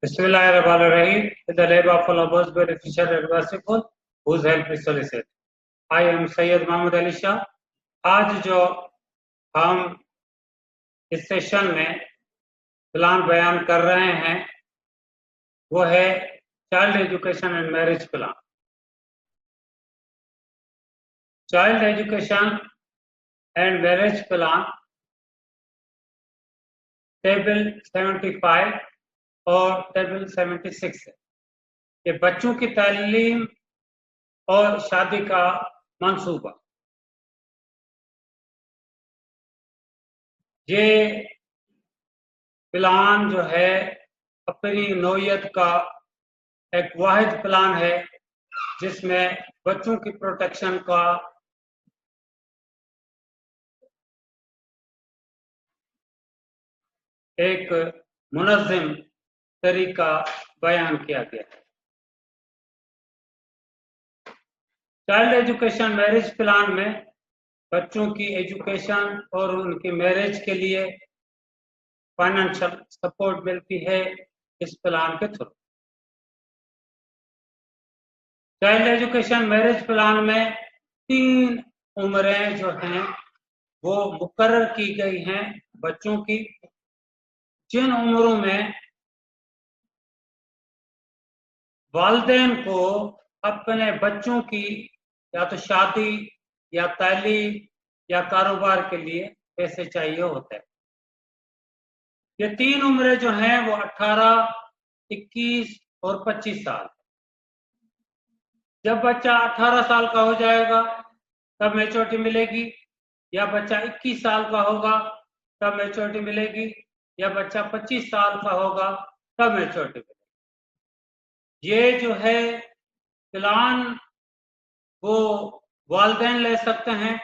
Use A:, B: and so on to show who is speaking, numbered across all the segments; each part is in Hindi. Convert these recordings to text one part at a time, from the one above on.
A: Bismillahirrahmanirrahim. In the name of Allah, most beneficial and merciful, whose help is solicit. I am Sayyid Muhammad Ali Shah. आज जो हम इस सेशन में प्लान बयान कर रहे हैं वो है child education and marriage plan. Child education and marriage plan table 75 और टेबल 76 है। ये बच्चों की तालीम और शादी का मंसूबा। ये प्लान जो है अपनी नौयत का एक वाहिद प्लान है जिसमें बच्चों की प्रोटेक्शन का एक मुनज़्ज़म तरीका बयान किया गया है। चाइल्ड एजुकेशन मैरिज प्लान में बच्चों की एजुकेशन और उनकी मैरिज के लिए फाइनेंशियल सपोर्ट मिलती है इस प्लान के through. Child education marriage plan में 3 उम्रें जो हैं वो मुकर्रर की गई हैं बच्चों की, जिन उम्रों में वालिदैन को अपने बच्चों की या तो शादी या तालीम या कारोबार के लिए पैसे चाहिए होते हैं। ये 3 उम्रें जो हैं वो 18, 21 और 25 साल। जब बच्चा 18 साल का हो जाएगा तब मैच्योरिटी मिलेगी, या बच्चा 21 साल का होगा तब मैच्योरिटी मिलेगी, या बच्चा 25 साल का होगा तब मैच्योरिटी मिलेगी। ये जो है प्लान वो वालिदैन ले सकते हैं,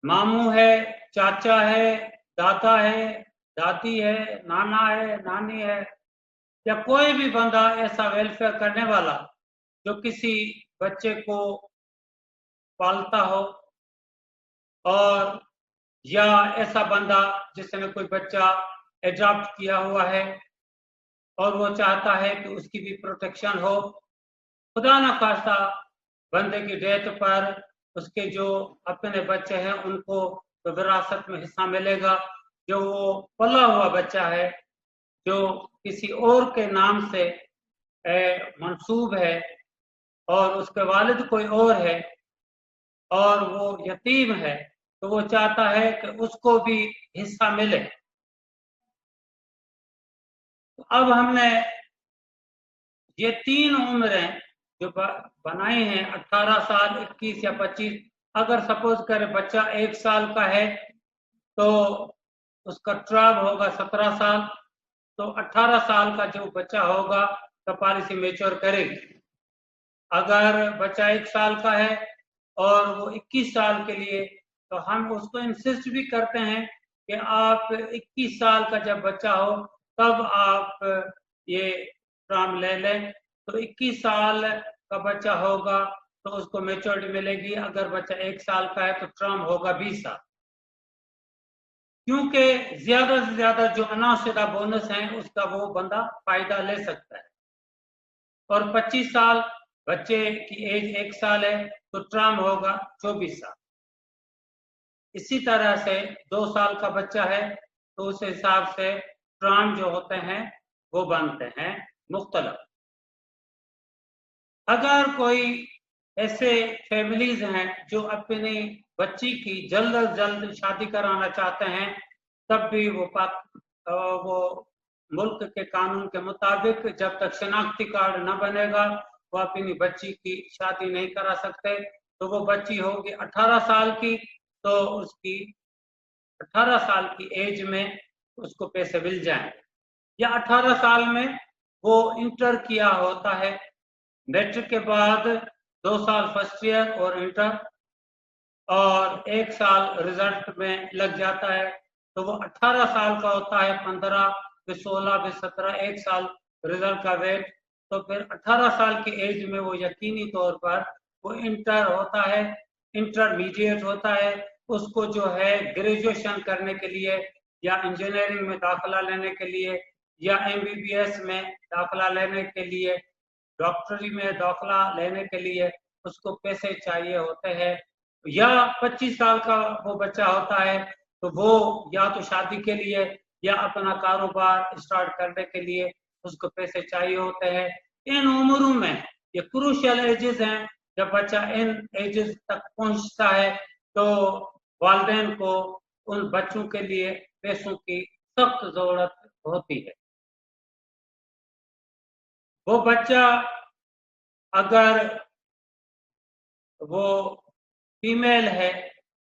A: मामू है, चाचा है, दादा है, दादी है, नाना है, नानी है, या कोई भी बंदा ऐसा वेलफेयर करने वाला जो किसी बच्चे को पालता हो, और या ऐसा बंदा जिसने कोई बच्चा एडॉप्ट किया हुआ है और वो चाहता है कि उसकी भी प्रोटेक्शन हो। खुदा न खास्ता बंदे की डेथ पर उसके जो अपने बच्चे हैं उनको तो विरासत में हिस्सा मिलेगा। जो वो पला हुआ बच्चा है जो किसी और के नाम से मंसूब है और उसके वालिद कोई और है और वो यतीम है, तो वो चाहता है कि उसको भी हिस्सा मिले। तो अब हमने ये 3 उम्रें जो बनाई हैं 18 साल, 21 या 25। अगर सपोज करें बच्चा 1 साल का है तो उसका ट्रायल होगा 17 साल, तो 18 साल का जो बच्चा होगा तो पॉलिसी मैच्योर करेगी। अगर बच्चा 1 साल का है और वो 21 साल के लिए, तो हम उसको इंसिस्ट भी करते हैं कि आप 21 साल का जब बच्चा हो तब आप ये ट्राम ले लें। तो 21 साल का बच्चा होगा तो उसको मैच्योरिटी मिलेगी। अगर बच्चा 1 साल का है तो ट्राम होगा 20 साल, क्योंकि ज्यादा से ज्यादा जो अनाशुदा बोनस है उसका वो बंदा फायदा ले सकता है। और 25 साल बच्चे की एज 1 साल है तो ट्राम होगा 24 साल। इसी तरह से 2 साल का बच्चा है तो उस हिसाब से ट्राम जो होते हैं वो बनते हैं मुख्तलिफ। अगर कोई ऐसे फैमिलीज हैं जो अपनी बच्ची की जल्द अज जल्द शादी कराना चाहते हैं, तब भी वो मुल्क के कानून के मुताबिक जब तक शनाख्ती कार्ड न बनेगा वो अपनी बच्ची की शादी नहीं करा सकते। तो वो बच्ची होगी 18 साल की तो उसकी 18 साल की एज में उसको पैसे मिल जाएंगे, या 18 साल में वो इंटर किया होता है, मैट्रिक के बाद 2 साल फर्स्ट ईयर और इंटर और 1 साल रिजल्ट में लग जाता है, तो वो 18 साल का होता है। 15 फिर 16 फिर 17, 1 साल रिजल्ट का वेट। तो फिर 18 साल की एज में वो यकीनी तौर पर वो इंटर होता है, इंटरमीडिएट होता है। उसको जो है ग्रेजुएशन करने के लिए या इंजीनियरिंग में दाखिला लेने के लिए या MBBS में दाखिला लेने के लिए, डॉक्टरी में दाखिला लेने के लिए उसको पैसे चाहिए होते हैं, या 25 साल का वो बच्चा होता है तो वो या तो शादी के लिए या अपना कारोबार स्टार्ट करने के लिए उसको पैसे चाहिए होते हैं। इन उम्रों में ये क्रूशियल एजेस हैं, जब बच्चा इन एजेस तक पहुंचता है तो वालिदैन को उन बच्चों के लिए पैसों की सख्त जरूरत होती है। वो बच्चा अगर वो फीमेल है,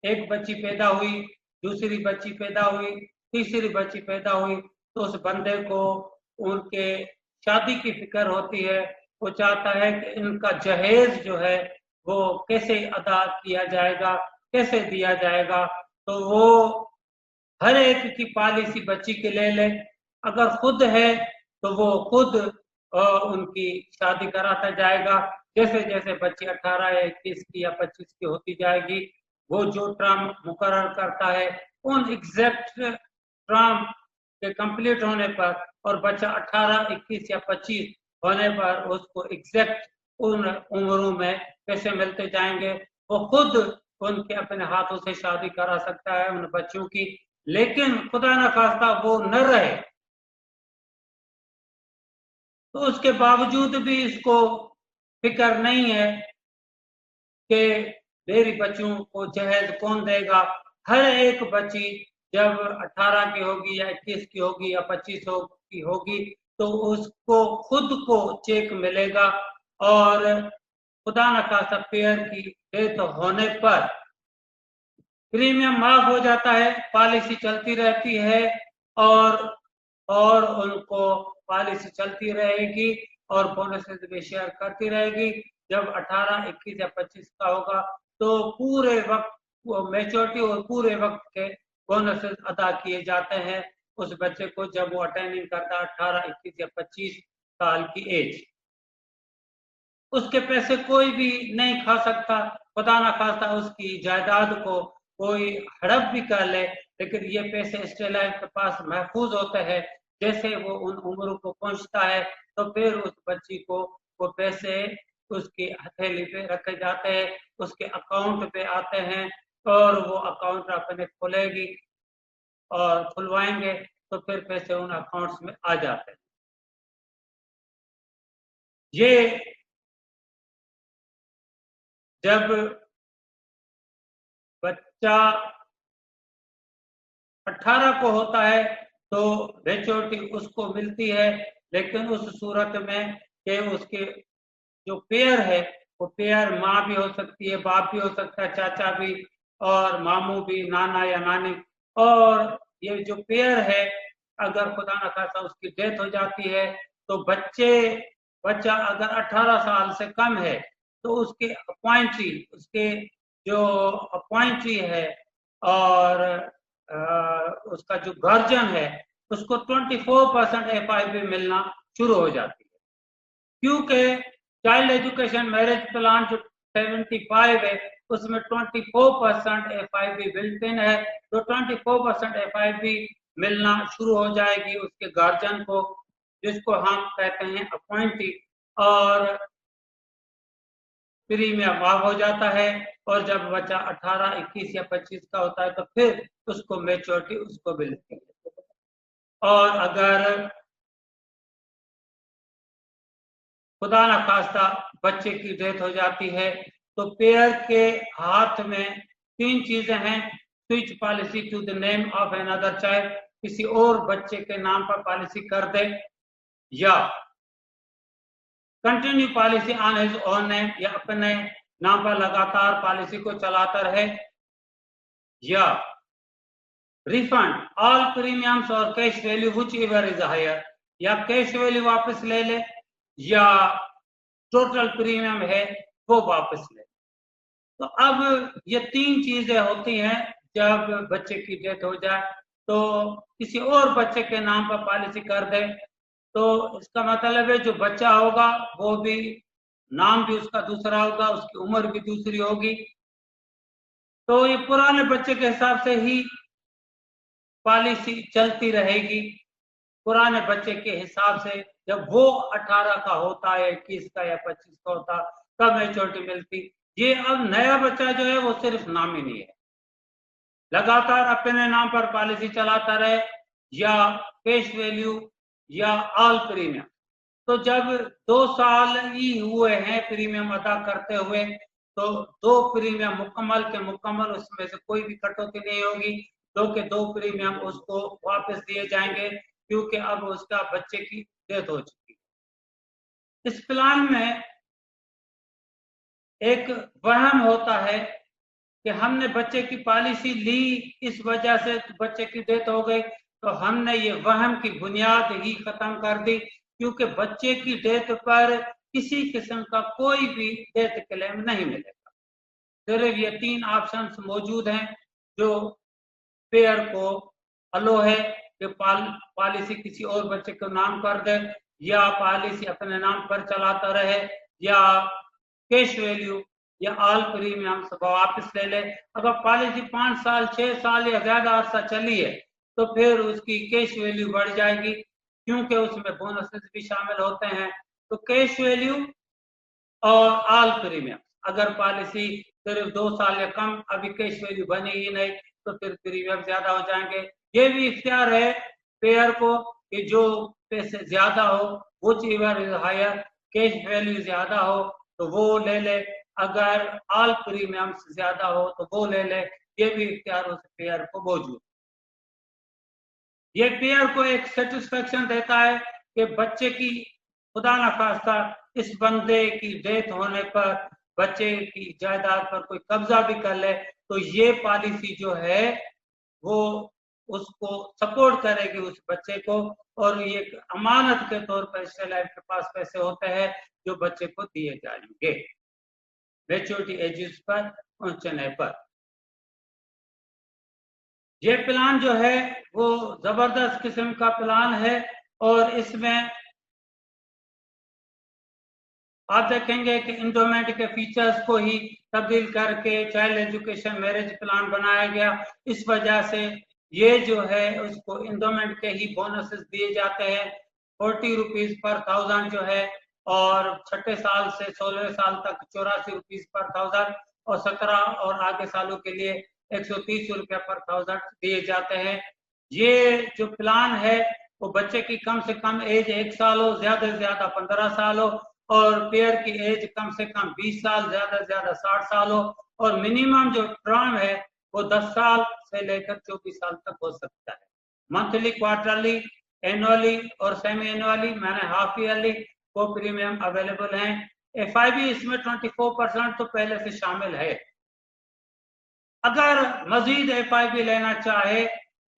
A: एक बच्ची पैदा हुई, दूसरी बच्ची पैदा हुई, तीसरी बच्ची पैदा हुई, तो उस बंदे को उनके शादी की फिक्र होती है। वो चाहता है कि इनका जहेज जो है वो कैसे अदा किया जाएगा, कैसे दिया जाएगा, तो वो हर एक की पॉलिसी बच्ची के ले ले। अगर खुद है तो वो खुद उनकी शादी कराता जाएगा। जैसे जैसे बच्ची 18 या 21 की या 25 की होती जाएगी, वो जो टर्म मुकर्रर करता है उन एग्जैक्ट टर्म के कंप्लीट होने पर और बच्चा 18, 21 या 25 होने पर उसको एग्जैक्ट उन उम्रों में पैसे मिलते जाएंगे। वो खुद उनके अपने हाथों से शादी करा सकता है उन बच्चों की, लेकिन खुदा न खास्ता वो न रहे तो उसके बावजूद भी इसको फिक्र नहीं है कि मेरी बच्चों को जहेज कौन देगा। हर एक बच्ची जब 18 की होगी या 21 की होगी या 25 की होगी तो उसको खुद को चेक मिलेगा, और खुदा न खास्ता पेयर की डेथ होने पर प्रीमियम माफ हो जाता है, पॉलिसी चलती रहती है और उनको पॉलिसी चलती रहेगी और बोनसेस भी शेयर करती रहेगी। जब 18, 21 या 25 का होगा तो पूरे वक्त वो मैच्योरिटी और पूरे वक्त के बोनसेस अदा किए जाते हैं उस बच्चे को, जब वो अटेनिंग करता 18, 21 या 25 साल की एज। उसके पैसे कोई भी नहीं खा सकता, खुदा ना खास्ता उसकी जायदाद को कोई हड़प भी कर ले, लेकिन ये पैसे स्टेलाइट के पास महफूज होते हैं। जैसे वो उन उम्र को पहुंचता है तो फिर उस बच्ची को वो पैसे उसकी हथेली पे रखे जाते हैं, उसके अकाउंट पे आते हैं और वो अकाउंट अपने खुलेगी और खुलवाएंगे तो फिर पैसे उन अकाउंट्स में आ जाते हैं। ये जब बच्चा 18 को होता है तो मैच्योरिटी उसको मिलती है, लेकिन उस सूरत में कि उसके जो पेयर है वो पेयर माँ भी हो सकती है, बाप भी हो सकता है, चाचा भी और मामू भी, नाना या नानी। और ये जो पेयर है अगर खुदा न खास्ता उसकी डेथ हो जाती है तो बच्चा अगर 18 साल से कम है तो उसके अपॉइंटी, उसके जो अपॉइंटी है और उसका जो गार्जियन है उसको 24% FIB मिलना शुरू हो जाती है, क्योंकि चाइल्ड एजुकेशन मैरिज प्लान जो 75 है उसमें 24% FIB बिल्ट इन है, तो 24% FIB मिलना शुरू हो जाएगी उसके गार्जियन को, जिसको हम कहते हैं अपॉइंटी, और प्रीमियम माफ हो जाता है। और जब बच्चा 18, 21 या 25 का होता है तो फिर उसको मैच्योरिटी उसको मिलती है। और अगर खुदा न खास्ता बच्चे की डेथ हो जाती है तो पेयर के हाथ में 3 चीजें हैं: switch policy to the name of another child, किसी और बच्चे के नाम पर पॉलिसी कर दे, या continue policy on his own name, या अपने नाम पर लगातार पॉलिसी को चलाता रहे, या रिफंड ऑल प्रीमियम्स और cash value whichever is higher, या कैश वैल्यू वापस ले ले या टोटल प्रीमियम है वो वापस ले। तो अब ये 3 चीजें होती हैं जब बच्चे की डेथ हो जाए, तो किसी और बच्चे के नाम पर पॉलिसी कर दे तो इसका मतलब है जो बच्चा होगा वो भी, नाम भी उसका दूसरा होगा, उसकी उम्र भी दूसरी होगी, तो ये पुराने बच्चे के हिसाब से ही पॉलिसी चलती रहेगी। पुराने बच्चे के हिसाब से जब वो 18 का होता है, 21 का या 25 का होता, तब मेच्योरिटी मिलती। ये अब नया बच्चा जो है वो सिर्फ नामिनी है, लगातार अपने नाम पर पॉलिसी चलाता रहे, या फेस वैल्यू या ऑल प्रीमियम। तो जब 2 साल ही हुए हैं प्रीमियम अदा करते हुए, तो 2 प्रीमियम मुकम्मल के मुकम्मल, उसमें से कोई भी कटौती नहीं होगी। 2 के 2 प्रीमियम उसको वापस दिए जाएंगे, क्योंकि अब उसका बच्चे की डेथ हो चुकी है। इस प्लान में एक वहम होता है कि हमने बच्चे की पॉलिसी ली, इस वजह से बच्चे की डेथ हो गई, तो हमने ये वहम की बुनियाद ही खत्म कर दी, क्योंकि बच्चे की डेथ पर किसी किस्म का कोई भी डेथ क्लेम नहीं मिलेगा। सिर्फ ये 3 ऑप्शंस मौजूद हैं जो पेयर को अलो है कि पॉलिसी किसी और बच्चे को नाम कर दे, या पॉलिसी अपने नाम पर चलाता रहे, या कैश वैल्यू या ऑल प्रीमियम वापस ले ले। अगर पॉलिसी 5 साल 6 साल या ज्यादा अर्सा चली है, तो फिर उसकी कैश वैल्यू बढ़ जाएगी, क्योंकि उसमें बोनसेस भी शामिल होते हैं। तो कैश वैल्यू और ऑल प्रीमियम, अगर पॉलिसी सिर्फ 2 साल या कम, अभी कैश वैल्यू बनी ही नहीं, तो फिर प्रीमियम ज्यादा हो जाएंगे। ये भी इख्तियार है पेयर को कि जो पैसे ज्यादा हो, वो चीवर इज हायर, कैश वैल्यू ज्यादा हो तो वो ले ले, अगर ऑल प्रीमियम ज्यादा हो तो वो ले ले। ये भी इख्तियार उस पेयर को मौजूद। ये पेयर को एक सेटिस्फेक्शन देता है कि बच्चे की खुदा ना खास्ता इस बंदे की डेथ होने पर बच्चे की जायदाद पर कोई कब्जा भी कर ले, तो ये पॉलिसी जो है वो उसको सपोर्ट करेगी उस बच्चे को, और ये अमानत के तौर पर स्टेट लाइफ के पास पैसे होते हैं जो बच्चे को दिए जाएंगे मैच्योरिटी एजेस पर पहुंचने पर। ये प्लान जो है वो जबरदस्त किस्म का प्लान है, और इसमें आप देखेंगे कि इंडोमेंट के फीचर्स को ही तब्दील करके चाइल्ड एजुकेशन मैरिज प्लान बनाया गया। इस वजह से ये जो है उसको इंडोमेंट के ही बोनसेस दिए जाते हैं, 40 रुपीज पर 1000 जो है, और 6 साल से 16 साल तक 84 रुपीज पर 1000, और 17 और आगे सालों के लिए 130 रुपया पर 1000 दिए जाते हैं। ये जो प्लान है वो बच्चे की कम से कम एज 1 साल हो, ज्यादा से ज्यादा 15 साल हो, और पेयर की एज कम से कम 20 साल, ज्यादा से ज्यादा 60 साल हो, और मिनिमम जो टर्म है वो 10 साल से लेकर 24 साल तक हो सकता है। मंथली, क्वार्टरली, एनुअली और सेमी एनुअली, मैंने हाफ ईयरली को प्रीमियम अवेलेबल हैं। FIB इसमें 24% तो पहले से शामिल है। अगर मजीद FIB लेना चाहे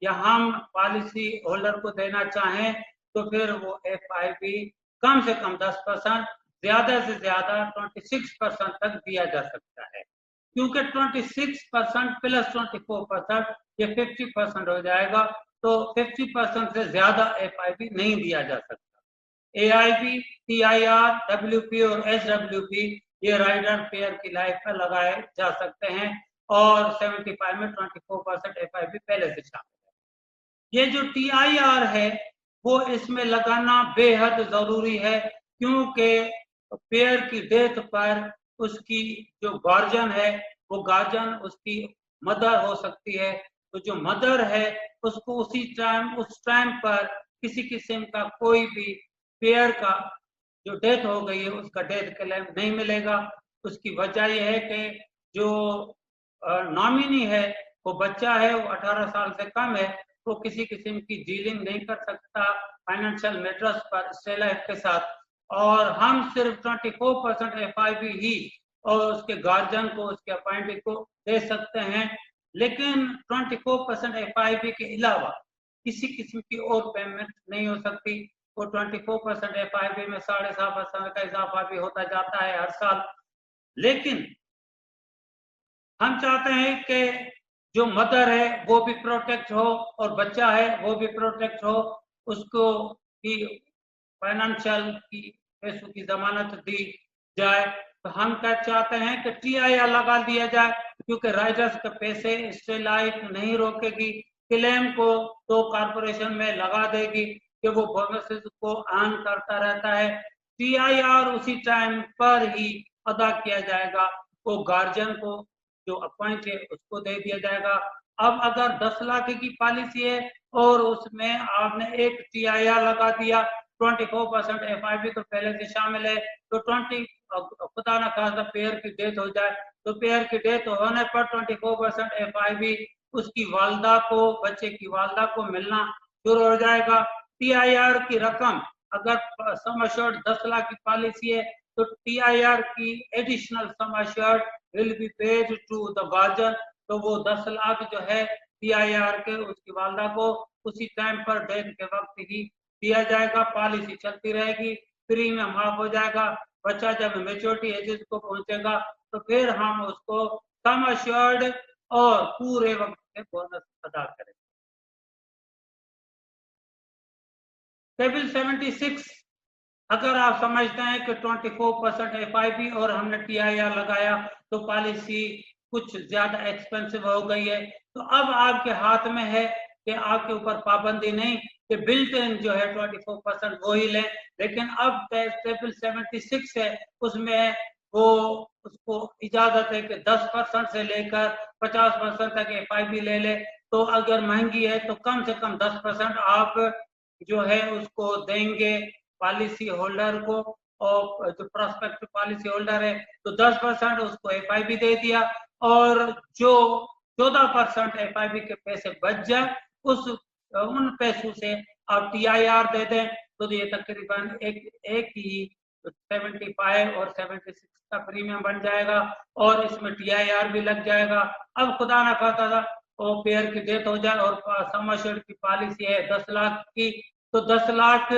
A: या हम पॉलिसी होल्डर को देना चाहें, तो फिर वो FIB कम से कम 10%, ज्यादा से ज्यादा 26% तक दिया जा सकता है, क्योंकि 26% प्लस 24% ये 50% हो जाएगा, तो 50% से ज्यादा FIB नहीं दिया जा सकता। AIB, TIR, WP और SWP ये राइडर पेयर की लाइफ पर लगाए जा सकते हैं, और 75 में 24% FIB पहले से शामिल है। ये जो TIR है वो इसमें लगाना बेहद जरूरी है, क्योंकि पेयर की डेथ पर उसकी जो गार्जियन है वो गार्जियन उसकी मदर हो सकती है, तो जो मदर है उसको उस टाइम पर किसी किस्म का कोई भी पेयर का जो डेथ हो गई है उसका डेथ क्लेम नहीं मिलेगा। उसकी वजह यह है कि जो नॉमिनी है वो बच्चा है, वो 18 साल से कम है, वो किसी किस्म की डीलिंग नहीं कर सकता फाइनेंशियल मैटर्स पर स्टेट लाइफ के साथ, और हम सिर्फ 24% FIB ही और उसके गार्जियन को, उसके अपॉइंटी को दे सकते हैं। लेकिन 24% FIB के अलावा किसी किस्म की और पेमेंट नहीं हो सकती। वो 24% FIB में 7.5% का इजाफा भी होता जाता है हर साल। लेकिन हम चाहते हैं कि जो मदर है वो भी प्रोटेक्ट हो और बच्चा है वो भी प्रोटेक्ट हो, उसको की फाइनेंशियल की पैसों की जमानत दी जाए। तो हम क्या चाहते हैं कि TIR लगा दिया जाए, क्योंकि राइडर्स के पैसे स्टेट लाइफ नहीं रोकेगी, क्लेम को तो कॉर्पोरेशन में लगा देगी कि वो बोनसेस को अर्न करता रहता है। TIR उसी टाइम पर ही अदा किया जाएगा, वो गार्जियन को जो अपॉइंट है उसको दे दिया जाएगा। अब अगर 10 लाख की पॉलिसी है और उसमें आपने एक TIR लगा दिया, 24% FIP तो पहले से शामिल है, तो 20 खुदा ना खासा पेयर की डेथ हो जाए तो पेयर की डेथ होने पर 24% FIP उसकी वालदा को, बच्चे की वालदा को मिलना शुरू हो जाएगा। TIR की रकम अगर सम अश्योर्ड 10 लाख की पॉलिसी है तो TIR की additional sum assured will be paid to the guardian, तो वो 10 लाख जो है TIR के उसकी वालदा को उसी टाइम पर डेथ के वक्त ही दिया जाएगा। पॉलिसी चलती रहेगी, प्रीमियम माफ हो जाएगा। बच्चा जब मेच्योरिटी एजेस को पहुंचेगा तो फिर हम उसको सम अश्योर्ड और पूरे वक्त के बोनस अदा करेंगे। टेबल 76, अगर आप समझते हैं कि 24% FIP और हमने TIR लगाया तो पॉलिसी कुछ ज्यादा एक्सपेंसिव हो गई है, तो अब आपके हाथ में है कि आपके ऊपर पाबंदी नहीं कि बिल्ट इन जो है 24% वो ही लें, लेकिन अब टेबल 76 है उसमें वो उसको इजाजत है कि 10% से लेकर 50% तक FIP ले ले, तो अगर महंगी है तो कम से कम 10% आप जो है उसको देंगे पॉलिसी होल्डर को, और जो प्रोस्पेक्टिव पॉलिसी होल्डर है तो 10% उसको FIP दे दिया, और जो 14% FIP के पैसे बच जाए उन पैसों से आप TIR दे दें, तो ये तकरीबन एक ही 75 और 76 का प्रीमियम बन जाएगा और इसमें TIR भी लग जाएगा। अब खुदा ना खाता था वो पेयर की डेथ हो जाए और सम अश्योर्ड की पॉलिसी है 10 लाख की, तो 10 लाख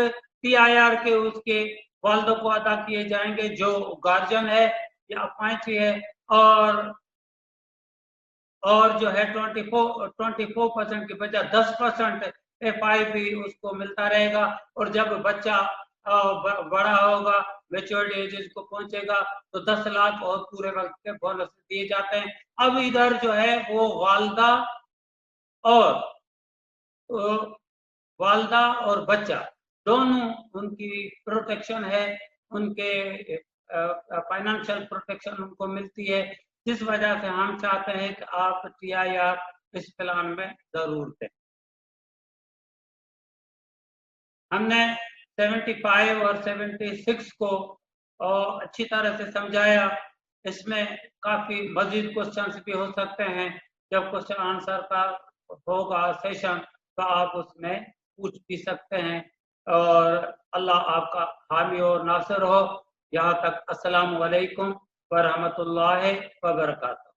A: TIR के उसके वालदों को अदा किए जाएंगे जो गार्जियन है या अपॉइंटी है, और जो है 24% की बजाय 10% FIP उसको मिलता रहेगा, और जब बच्चा बड़ा होगा, मेच्योरिटी एज को पहुंचेगा, तो 10 लाख और पूरे वक्त के बोनस दिए जाते हैं। अब इधर जो है वो वालदा और बच्चा दोनों उनकी प्रोटेक्शन है, उनके फाइनेंशियल प्रोटेक्शन उनको मिलती है, जिस वजह से हम चाहते हैं कि आप TIR इस प्लान में जरूर दें। हमने 75 और 76 को अच्छी तरह से समझाया। इसमें काफी मजीद क्वेश्चंस भी हो सकते हैं, जब क्वेश्चन आंसर का होगा सेशन तो आप उसमें पूछ भी सकते हैं, और अल्लाह आपका हामी और नासिर हो। यहाँ तक अस्सलामु अलैकुम व रहमतुल्लाहि व बरकातहू।